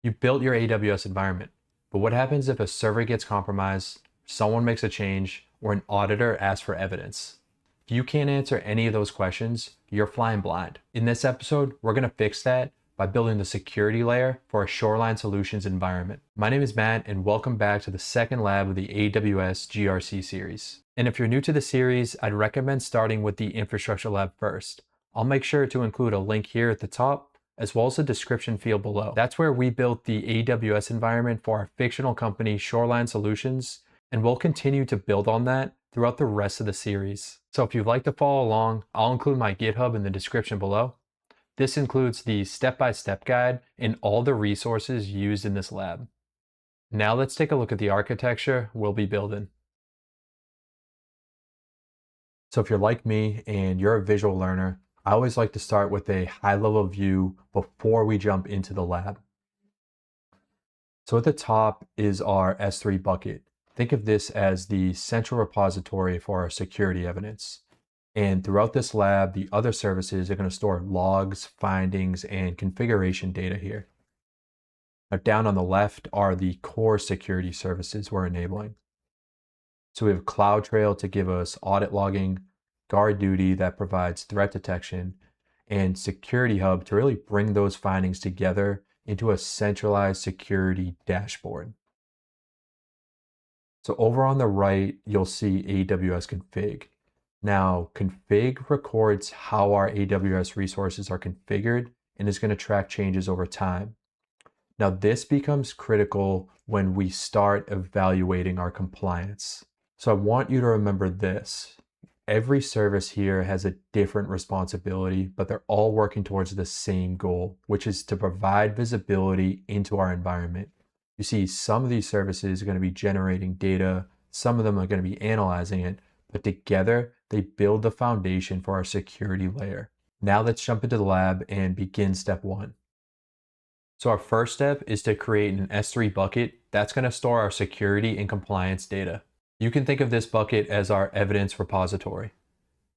You built your AWS environment, but what happens if a server gets compromised, someone makes a change, or an auditor asks for evidence? If you can't answer any of those questions, you're flying blind. In this episode, we're going to fix that by building the security layer for a Shoreline Solutions environment. My name is Matt, and welcome back to the second lab of the AWS GRC series. And if you're new to the series, I'd recommend starting with the infrastructure lab first. I'll make sure to include a link here at the top, as well as a description field below. That's where we built the AWS environment for our fictional company, Shoreline Solutions, and we'll continue to build on that throughout the rest of the series. So if you'd like to follow along, I'll include my GitHub in the description below. This includes the step-by-step guide and all the resources used in this lab. Now let's take a look at the architecture we'll be building. So if you're like me and you're a visual learner, I always like to start with a high-level view before we jump into the lab. So at the top is our S3 bucket. Think of this as the central repository for our security evidence. And throughout this lab, the other services are going to store logs, findings, and configuration data here. Now down on the left are the core security services we're enabling. So we have CloudTrail to give us audit logging, GuardDuty that provides threat detection, and Security Hub to really bring those findings together into a centralized security dashboard. So over on the right, you'll see AWS config. Now, config records how our AWS resources are configured and is going to track changes over time. Now, this becomes critical when we start evaluating our compliance. So I want you to remember this. Every service here has a different responsibility, but they're all working towards the same goal, which is to provide visibility into our environment. You see, some of these services are going to be generating data, some of them are going to be analyzing it, but together they build the foundation for our security layer. Now let's jump into the lab and begin step one. So our first step is to create an S3 bucket that's going to store our security and compliance data. You can think of this bucket as our evidence repository,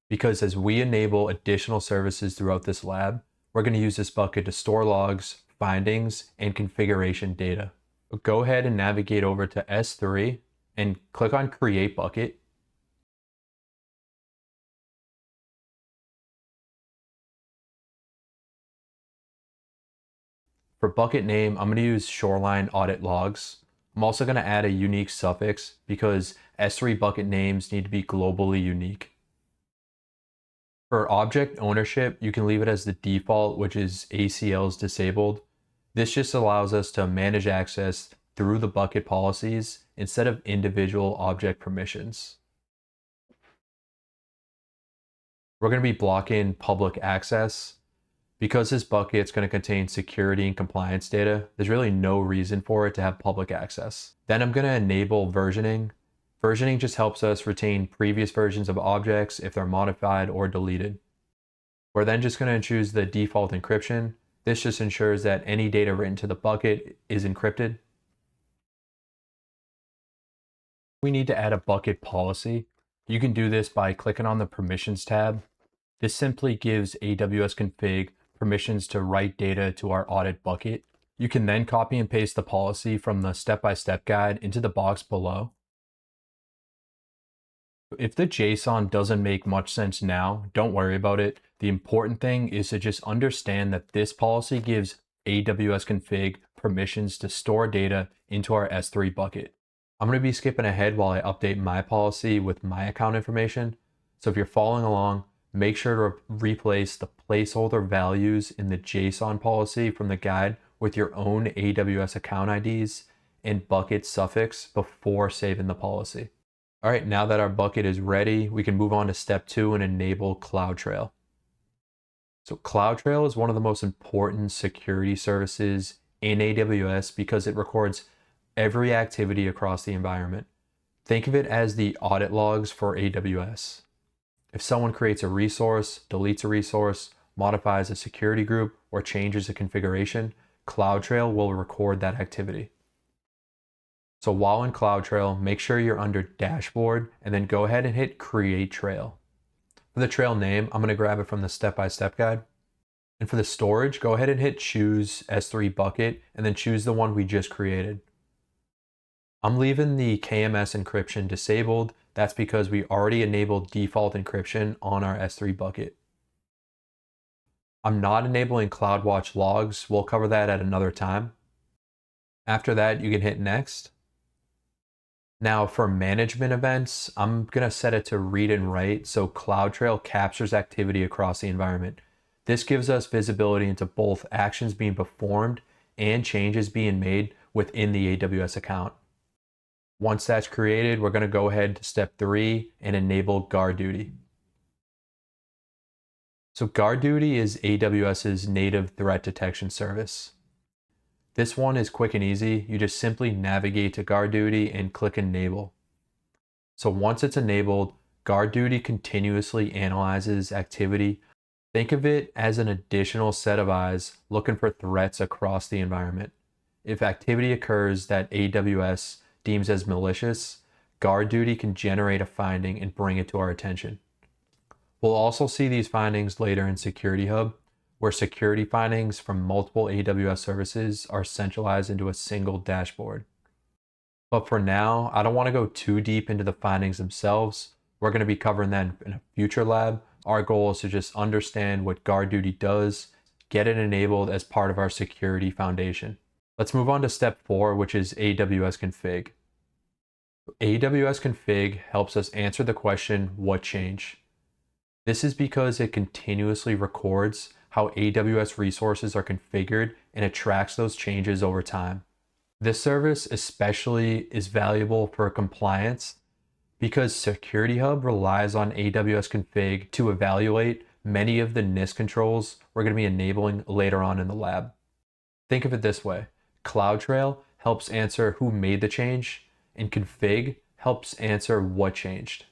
because as we enable additional services throughout this lab, we're going to use this bucket to store logs, findings, and configuration data. Go ahead and navigate over to S3 and click on Create Bucket. For bucket name, I'm going to use Shoreline Audit Logs. I'm also going to add a unique suffix because S3 bucket names need to be globally unique. For object ownership, you can leave it as the default, which is ACLs disabled. This just allows us to manage access through the bucket policies instead of individual object permissions. We're going to be blocking public access. Because this bucket is going to contain security and compliance data, there's really no reason for it to have public access. Then I'm going to enable versioning. Versioning just helps us retain previous versions of objects if they're modified or deleted. We're then just going to choose the default encryption. This just ensures that any data written to the bucket is encrypted. We need to add a bucket policy. You can do this by clicking on the Permissions tab. This simply gives AWS Config permissions to write data to our audit bucket. You can then copy and paste the policy from the step-by-step guide into the box below. If the JSON doesn't make much sense now, don't worry about it. The important thing is to just understand that this policy gives AWS Config permissions to store data into our S3 bucket. I'm going to be skipping ahead while I update my policy with my account information. So if you're following along, make sure to replace the placeholder values in the JSON policy from the guide with your own AWS account IDs and bucket suffix before saving the policy. All right, now that our bucket is ready, we can move on to step 2 and enable CloudTrail. So CloudTrail is one of the most important security services in AWS because it records every activity across the environment. Think of it as the audit logs for AWS. If someone creates a resource, deletes a resource, modifies a security group, or changes a configuration, CloudTrail will record that activity. So while in CloudTrail, make sure you're under Dashboard and then go ahead and hit Create Trail. For the trail name, I'm going to grab it from the step-by-step guide. And for the storage, go ahead and hit choose S3 bucket and then choose the one we just created. I'm leaving the KMS encryption disabled. That's because we already enabled default encryption on our S3 bucket. I'm not enabling CloudWatch logs. We'll cover that at another time. After that, you can hit next. Now for management events, I'm gonna set it to read and write so CloudTrail captures activity across the environment. This gives us visibility into both actions being performed and changes being made within the AWS account. Once that's created, we're gonna go ahead to step 3 and enable GuardDuty. So GuardDuty is AWS's native threat detection service. This one is quick and easy. You just simply navigate to GuardDuty and click enable. So once it's enabled, GuardDuty continuously analyzes activity. Think of it as an additional set of eyes looking for threats across the environment. If activity occurs that AWS deems as malicious, GuardDuty can generate a finding and bring it to our attention. We'll also see these findings later in Security Hub, where security findings from multiple AWS services are centralized into a single dashboard. But for now, I don't want to go too deep into the findings themselves. We're going to be covering that in a future lab. Our goal is to just understand what GuardDuty does, get it enabled as part of our security foundation. Let's move on to step 4, which is AWS config. AWS config helps us answer the question, what changed? This is because it continuously records how AWS resources are configured and it tracks those changes over time. This service especially is valuable for compliance because Security Hub relies on AWS config to evaluate many of the NIST controls we're going to be enabling later on in the lab. Think of it this way. CloudTrail helps answer who made the change, and config helps answer what changed.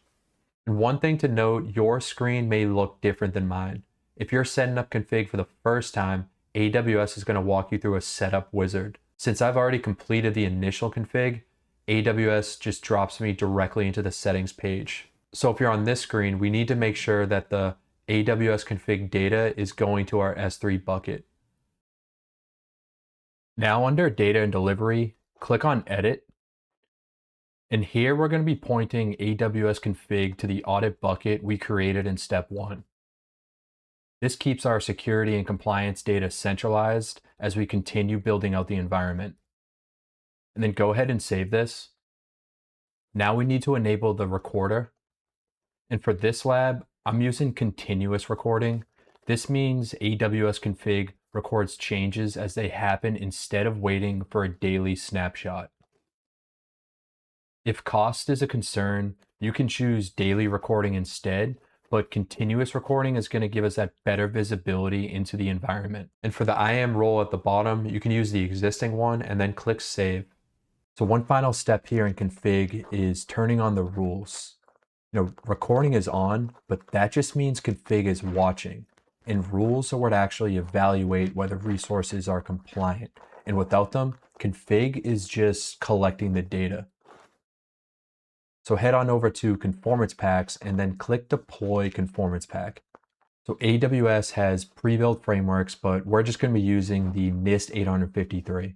And one thing to note, your screen may look different than mine. If you're setting up config for the first time, AWS is going to walk you through a setup wizard. Since I've already completed the initial config, AWS just drops me directly into the settings page. So if you're on this screen, we need to make sure that the AWS config data is going to our S3 bucket. Now under data and delivery, click on edit. And here we're going to be pointing AWS config to the audit bucket we created in step 1. This keeps our security and compliance data centralized as we continue building out the environment. And then go ahead and save this. Now we need to enable the recorder. And for this lab, I'm using continuous recording. This means AWS config records changes as they happen instead of waiting for a daily snapshot. If cost is a concern, you can choose daily recording instead, but continuous recording is going to give us that better visibility into the environment. And for the IAM role at the bottom, you can use the existing one and then click save. So one final step here in config is turning on the rules. Recording is on, but that just means config is watching. And rules are what actually evaluate whether resources are compliant. And without them, config is just collecting the data. So head on over to conformance packs and then click deploy conformance pack. So AWS has pre-built frameworks, but we're just going to be using the NIST 853.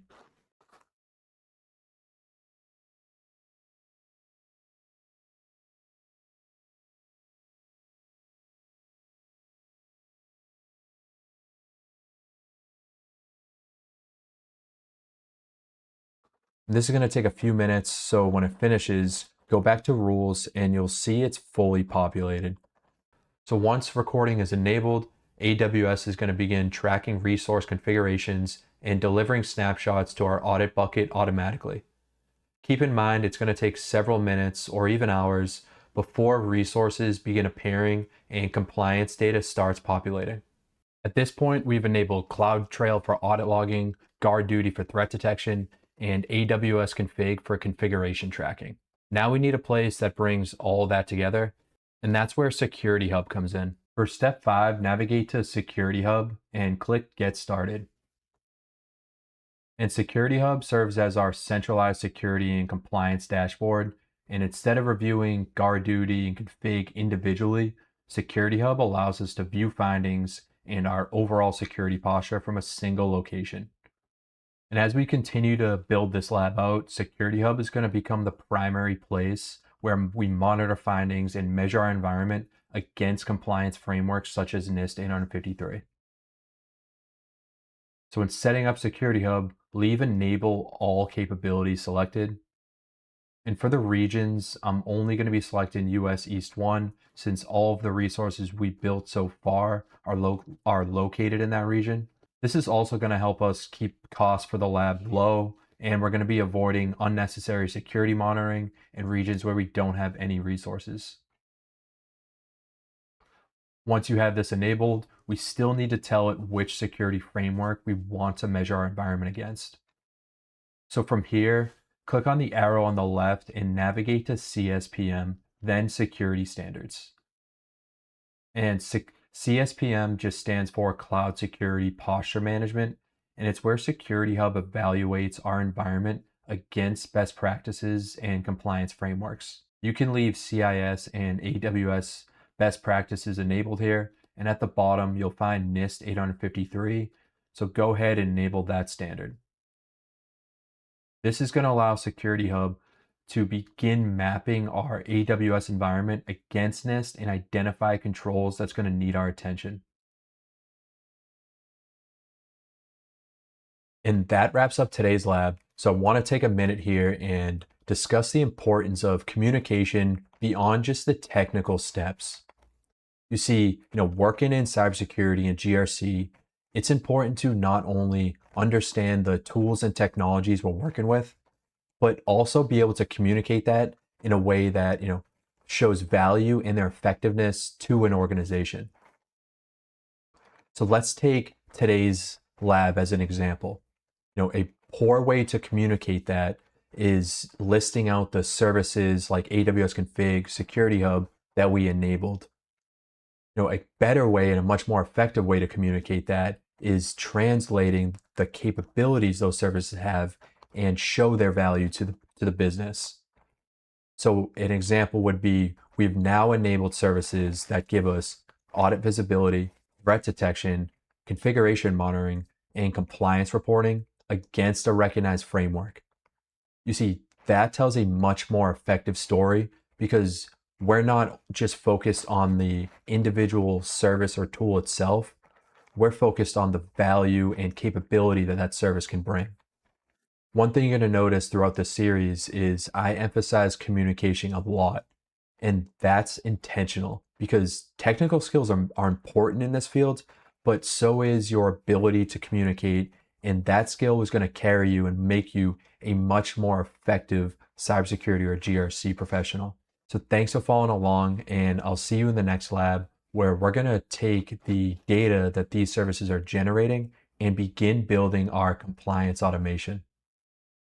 This is going to take a few minutes, so when it finishes, go back to rules and you'll see it's fully populated. So once recording is enabled, AWS is going to begin tracking resource configurations and delivering snapshots to our audit bucket automatically. Keep in mind it's going to take several minutes or even hours before resources begin appearing and compliance data starts populating. At this point, we've enabled CloudTrail for audit logging, GuardDuty for threat detection, and AWS config for configuration tracking. Now we need a place that brings all that together, and that's where Security Hub comes in. For step 5, navigate to Security Hub and click Get Started. And Security Hub serves as our centralized security and compliance dashboard, and instead of reviewing GuardDuty and config individually, Security Hub allows us to view findings and our overall security posture from a single location. And as we continue to build this lab out, Security Hub is going to become the primary place where we monitor findings and measure our environment against compliance frameworks such as NIST 853. So when setting up Security Hub, leave Enable All capabilities selected. And for the regions, I'm only going to be selecting US East 1 since all of the resources we built so far are located in that region. This is also going to help us keep costs for the lab low, and we're going to be avoiding unnecessary security monitoring in regions where we don't have any resources. Once you have this enabled, we still need to tell it which security framework we want to measure our environment against. So from here, click on the arrow on the left and navigate to CSPM, then Security Standards. And CSPM just stands for Cloud Security Posture Management, and it's where Security Hub evaluates our environment against best practices and compliance frameworks. You can leave CIS and AWS best practices enabled here, and at the bottom you'll find NIST 853, so go ahead and enable that standard. This is going to allow Security Hub to begin mapping our AWS environment against NIST and identify controls that's going to need our attention. And that wraps up today's lab. So I want to take a minute here and discuss the importance of communication beyond just the technical steps. You see, working in cybersecurity and GRC, it's important to not only understand the tools and technologies we're working with, but also be able to communicate that in a way that, shows value and their effectiveness to an organization. So let's take today's lab as an example. A poor way to communicate that is listing out the services like AWS Config, Security Hub that we enabled. A better way and a much more effective way to communicate that is translating the capabilities those services have and show their value to the business. So an example would be, we've now enabled services that give us audit visibility, threat detection, configuration monitoring, and compliance reporting against a recognized framework. You see, that tells a much more effective story because we're not just focused on the individual service or tool itself. We're focused on the value and capability that service can bring. One thing you're going to notice throughout this series is I emphasize communication a lot, and that's intentional because technical skills are important in this field, but so is your ability to communicate, and that skill is going to carry you and make you a much more effective cybersecurity or GRC professional. So thanks for following along, and I'll see you in the next lab where we're going to take the data that these services are generating and begin building our compliance automation.